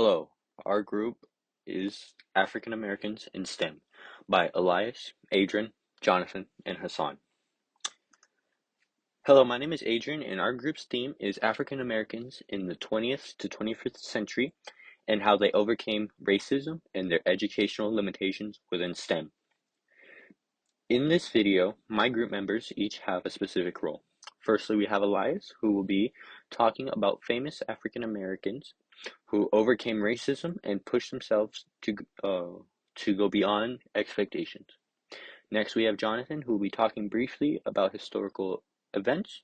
Hello, our group is African Americans in STEM by Elias, Adrian, Jonathan, and Hassan. Hello, my name is Adrian, and our group's theme is African Americans in the 20th to 21st century and how they overcame racism and their educational limitations within STEM. In this video, my group members each have a specific role. Firstly, we have Elias, who will be talking about famous African Americans who overcame racism and pushed themselves to go beyond expectations. Next, we have Jonathan, who will be talking briefly about historical events.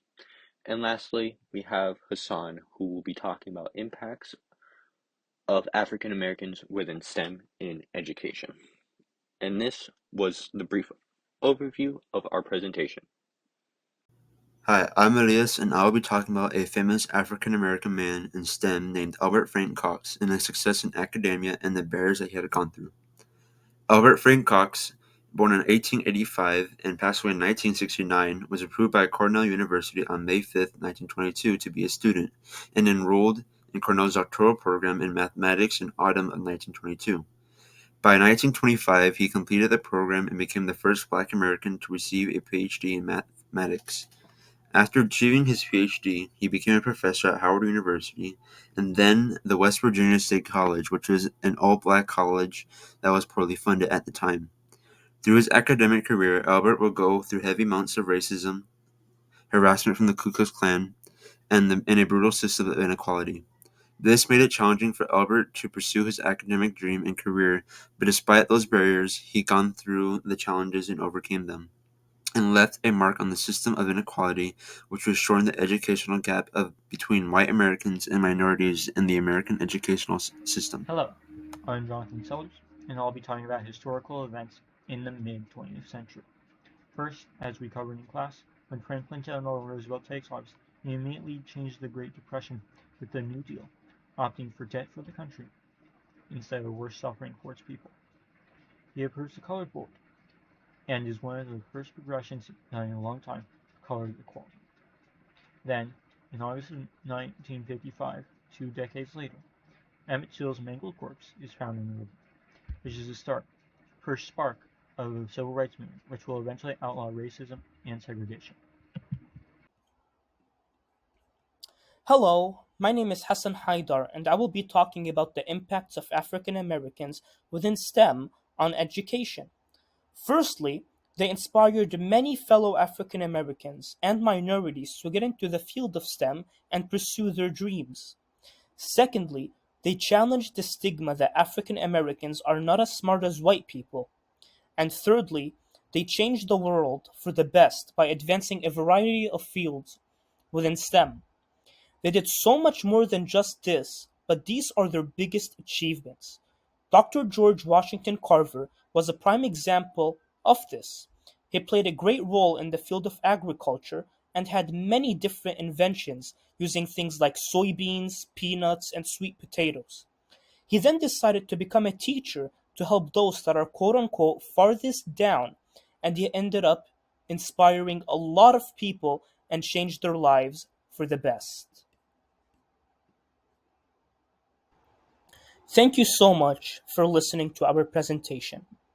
And lastly, we have Hassan, who will be talking about impacts of African Americans within STEM in education. And this was the brief overview of our presentation. Hi, I'm Elias, and I will be talking about a famous African American man in STEM named Albert Frank Cox and his success in academia and the barriers that he had gone through. Albert Frank Cox, born in 1885 and passed away in 1969, was approved by Cornell University on May 5, 1922, to be a student and enrolled in Cornell's doctoral program in mathematics in autumn of 1922. By 1925, he completed the program and became the first Black American to receive a PhD in mathematics. After achieving his PhD, he became a professor at Howard University and then the West Virginia State College, which was an all-black college that was poorly funded at the time. Through his academic career, Albert would go through heavy amounts of racism, harassment from the Ku Klux Klan, and a brutal system of inequality. This made it challenging for Albert to pursue his academic dream and career, but despite those barriers, he gone through the challenges and overcame them, and left a mark on the system of inequality, which was shortening the educational gap between white Americans and minorities in the American educational system. Hello, I'm Jonathan Sellers, and I'll be talking about historical events in the mid-20th century. First, as we covered in class, when Franklin Delano Roosevelt takes office, he immediately changed the Great Depression with the New Deal, opting for debt for the country instead of worse suffering for its people. He approves the Colored Board, and is one of the first progressions in a long time for colored equality. Then, in August of 1955, 2 decades later, Emmett Till's mangled corpse is found in the river, which is the first spark of the civil rights movement, which will eventually outlaw racism and segregation. Hello, my name is Hassan Haidar, and I will be talking about the impacts of African Americans within STEM on education. Firstly, they inspired many fellow African Americans and minorities to get into the field of STEM and pursue their dreams. Secondly, they challenged the stigma that African Americans are not as smart as white people. And thirdly, they changed the world for the best by advancing a variety of fields within STEM. They did so much more than just this, but these are their biggest achievements. Dr. George Washington Carver was a prime example of this. He played a great role in the field of agriculture and had many different inventions using things like soybeans, peanuts, and sweet potatoes. He then decided to become a teacher to help those that are quote unquote farthest down, and he ended up inspiring a lot of people and changed their lives for the best. Thank you so much for listening to our presentation.